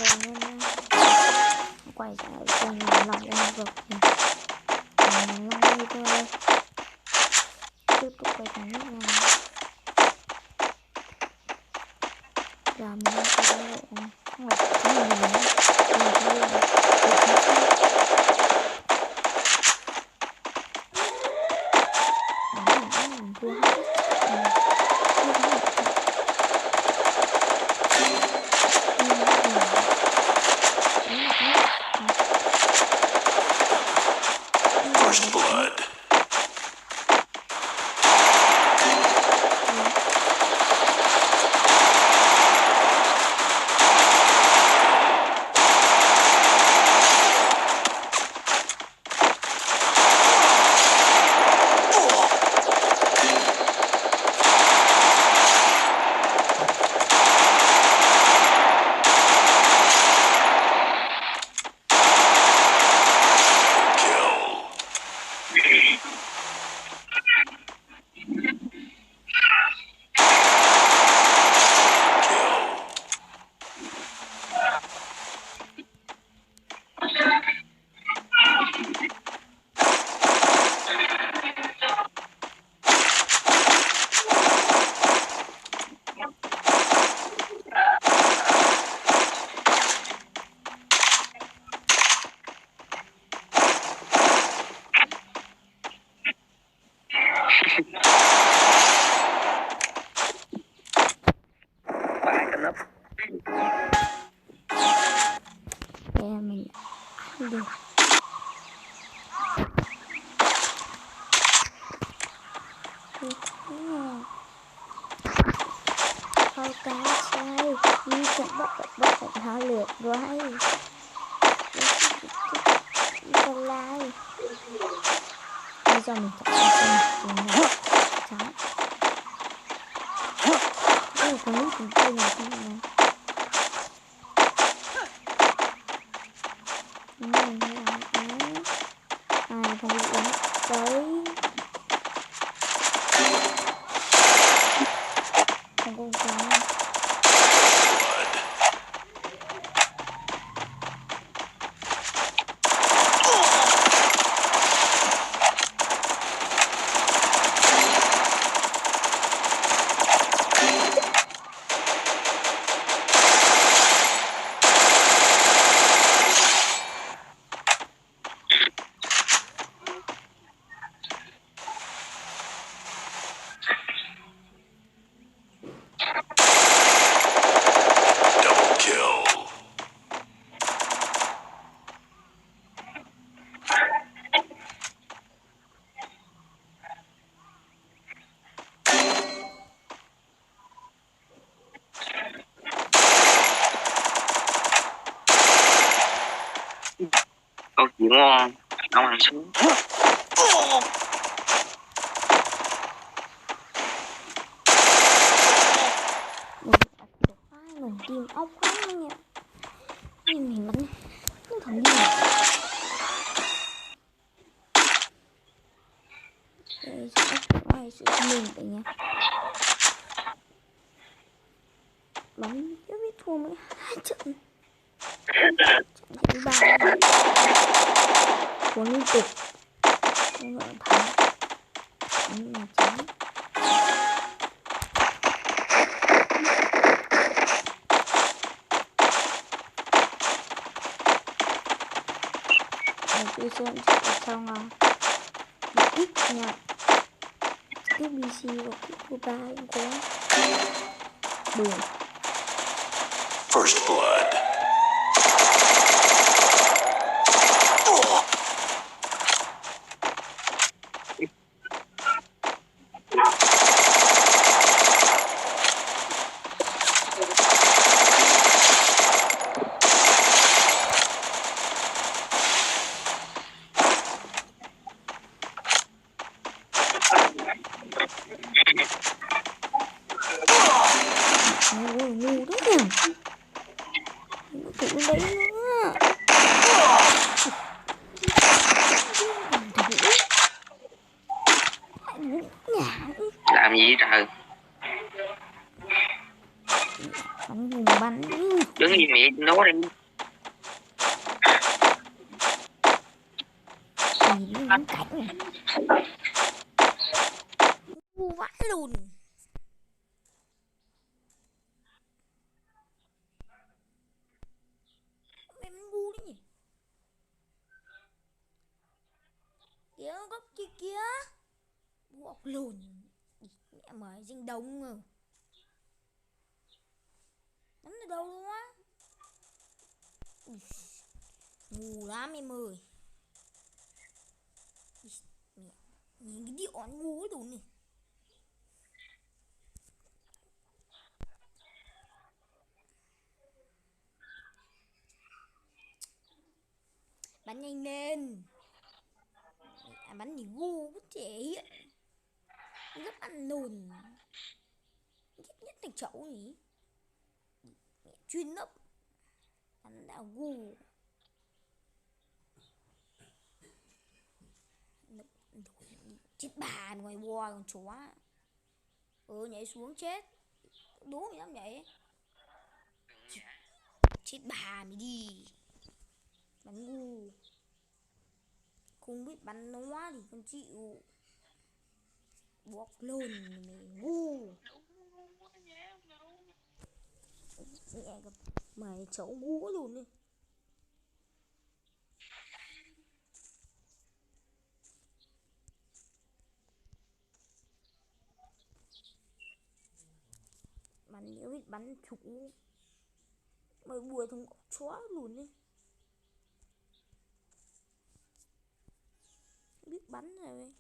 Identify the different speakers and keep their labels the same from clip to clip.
Speaker 1: rồi nha. Quay trở lại kênh là lòng em vực thì like thôi. Tiếp tục quay thằng nước nha. Giờ mình đang quay cái bộ không phải cái gì nữa. Mình quay lại mình thua hết.
Speaker 2: First blood.
Speaker 1: Mình ăn được. Câu cá sai như trận bắt cạnh họ lượt rồi câu lai bây giờ mình chọn con này chán đây có lúc mình chơi nhà không này mình làm ai phải uống tới không có cá.
Speaker 3: Câu chuyện ngon, ông ăn xuống.
Speaker 1: Mình tim ốc quá nha. Tim mình bắn nó thằng đi. Đây sẽ quay sự mình đấy nha. Bắn chưa biết thua mấy 2 trận. Trận thứ 3 này. Thua liên tục. Không ngờ thắng. Nhưng mà chán. Tôi xem ở trong một ít nha. Tiếp BC và của ba cũng có đường.
Speaker 2: First blood.
Speaker 1: Ngu đấy nhỉ. Tụi đấy nữa.
Speaker 3: Làm gì trời?
Speaker 1: Bắn vùng bắn.
Speaker 3: Đứng gì mẹ nấu đi.
Speaker 1: Nhìn nó ngắm cảnh này. Ngu vãi lùn. Em ngu đấy nhỉ. Kìa góc kia kìa. Bọc lùn. Mẹ mời dinh đông mà. Nắm từ đâu luôn á. Ngu lắm em ơi. Nhìn cái điệu ăn ngu ấy đồ này. Bắn nhanh lên. Bắn thì ngu cũng thể hiện. Rất ăn lùn. Nhất thành chậu nhỉ. Chuyên nấp. Bắn đã ngu. Chết bà ngoài bò con chó. Nhảy xuống chết. Đố mày dám nhảy. Chết bà mày đi. Bắn ngu. Không biết bắn nó thì con chịu. Bọc lồn mày ngu. Mày cháu ngu luôn đi. Bắn nếu biết bắn chủ. Mày bùa thằng chó luôn đi. Biết bắn rồi.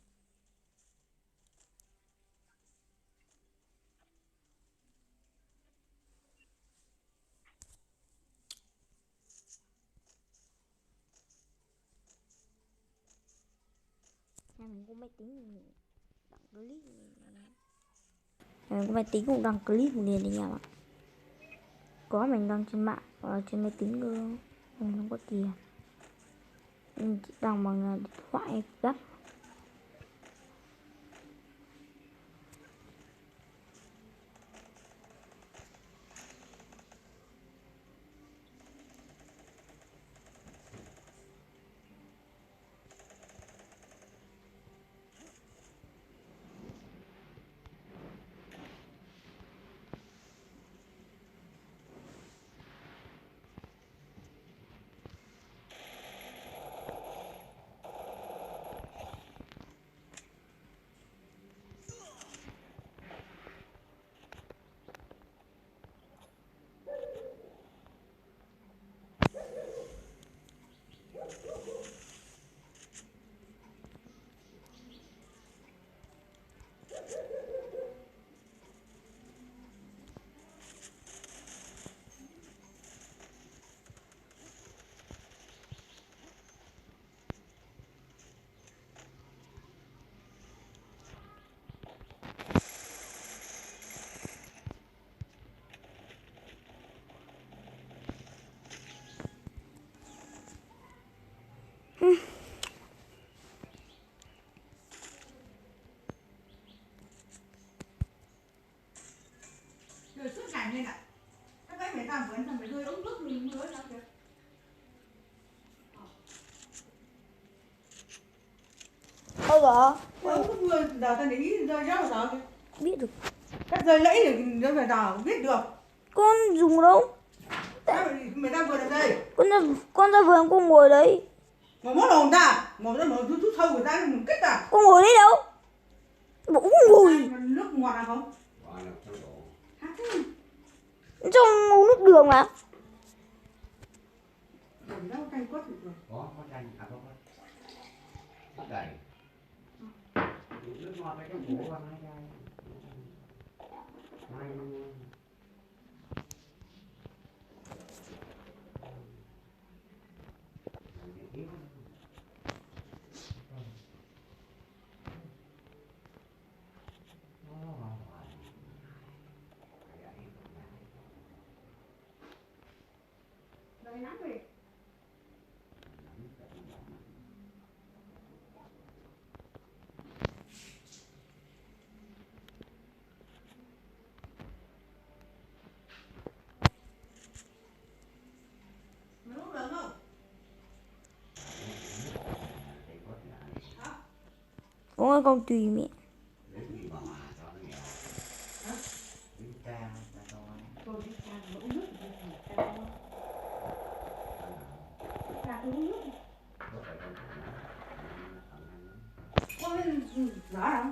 Speaker 1: Mình có máy tính mình đăng clip mình có máy tính cũng đăng clip liền đi nhà bạn. Có mình đăng trên mạng và trên máy tính cơ. Mình không có tiền. Mình chỉ đăng bằng điện thoại gấp.
Speaker 4: Rồi suốt ngày lên ạ. Các bác người ta vẫn phải rơi ống nước mình mưa ra kìa.
Speaker 1: Ôi giời.
Speaker 4: Ống nước mưa giờ ta để ý rơi rác vào kìa.
Speaker 1: Biết được.
Speaker 4: Các rơi lẫy thì rơi vào rào biết được.
Speaker 1: Con dùng đâu?
Speaker 4: Mày đang vừa ở đây.
Speaker 1: Con ra vườn con ngồi đấy.
Speaker 4: Mà mất hồn ta. Mà nó mở chút sâu của ta một kích à.
Speaker 1: Con ngồi đấy đâu? Bỗng ngồi.
Speaker 4: Nước ngọt à không?
Speaker 1: Trong uống nước đường mà.
Speaker 4: Đừng đâu canh quất được rồi.
Speaker 5: Có chanh, có. Rất đầy. Nước ngọt cái trong bố vào hai chai. Hai
Speaker 4: Đây nắm đi.
Speaker 1: Có cái con tùy mẹ.
Speaker 5: Lấy cái gì mà cho nó nghèo.
Speaker 4: Hả?
Speaker 5: Lấy cái cha cho
Speaker 4: Tôi đi cha uống nước thì cha cho. Cha tôi uống nước.
Speaker 5: có phải con chủ nó thằng anh
Speaker 4: Có cái giỏ đâu?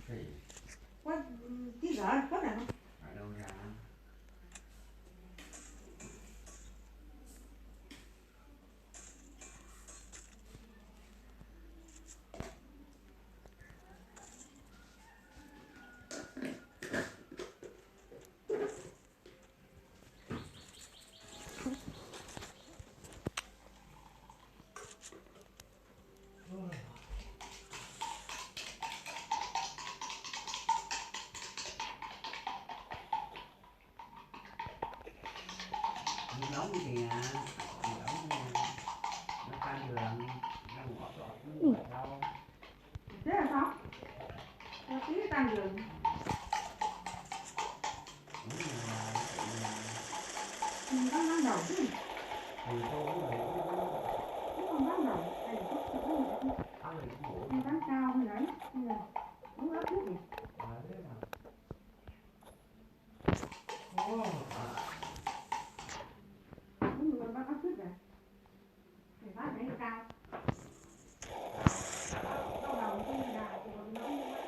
Speaker 5: cái gì
Speaker 4: Có cái giỏ có nào không?
Speaker 5: ở đâu ra nóng thì nóng nó tan đường nó ngọt ngọt không phải đâu.
Speaker 4: Thế là sao? Nó tí tan đường.
Speaker 5: Đúng là tự
Speaker 4: Nó ban đầu chứ.
Speaker 5: thì tôi cũng vậy
Speaker 4: Chứ không ban đầu. Đây là có sự
Speaker 5: ăn thì cũng ngủ
Speaker 4: nó bán cao hay đấy. Hay là uống ớt nước gì?
Speaker 5: thế nào
Speaker 4: Uống người bán ớt nước rồi. Thì bán đấy cao. Đau đầu cái là thì còn nóng như vậy.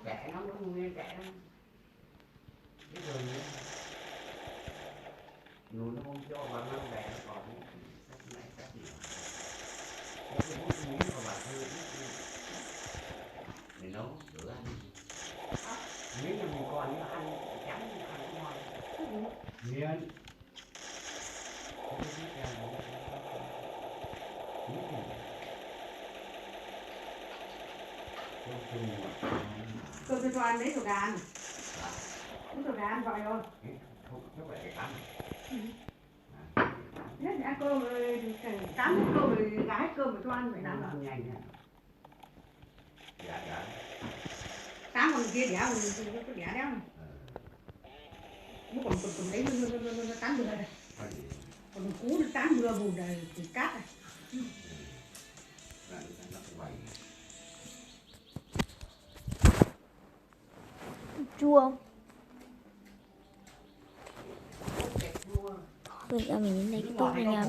Speaker 5: trẻ nó cũng nguyên trẻ lắm cái rồi núi nó không cho mà mang về nó còn cách này cách gì nó cái bút miếng của bà thư để nấu bữa ăn miếng là mình còn nó ăn trắng ăn cũng ngon miếng
Speaker 4: Tôi cho ăn đấy rồi gà ăn. Đấy rồi gà ăn gọi rồi.
Speaker 5: không phải cái tắm
Speaker 4: Nhất thì ăn cơm rồi, cám hết cơm rồi gà hết cơm rồi cho ăn vậy nào
Speaker 5: nó ăn nhanh ha dạ
Speaker 4: cám còn kia đẻ thì có đẻ đéo này. Nó còn lấy nó tán bừa này. Còn cú nó tán bừa bùn này thì cát này.
Speaker 1: Chua không? Bây giờ mình đến đây kết thúc anh em.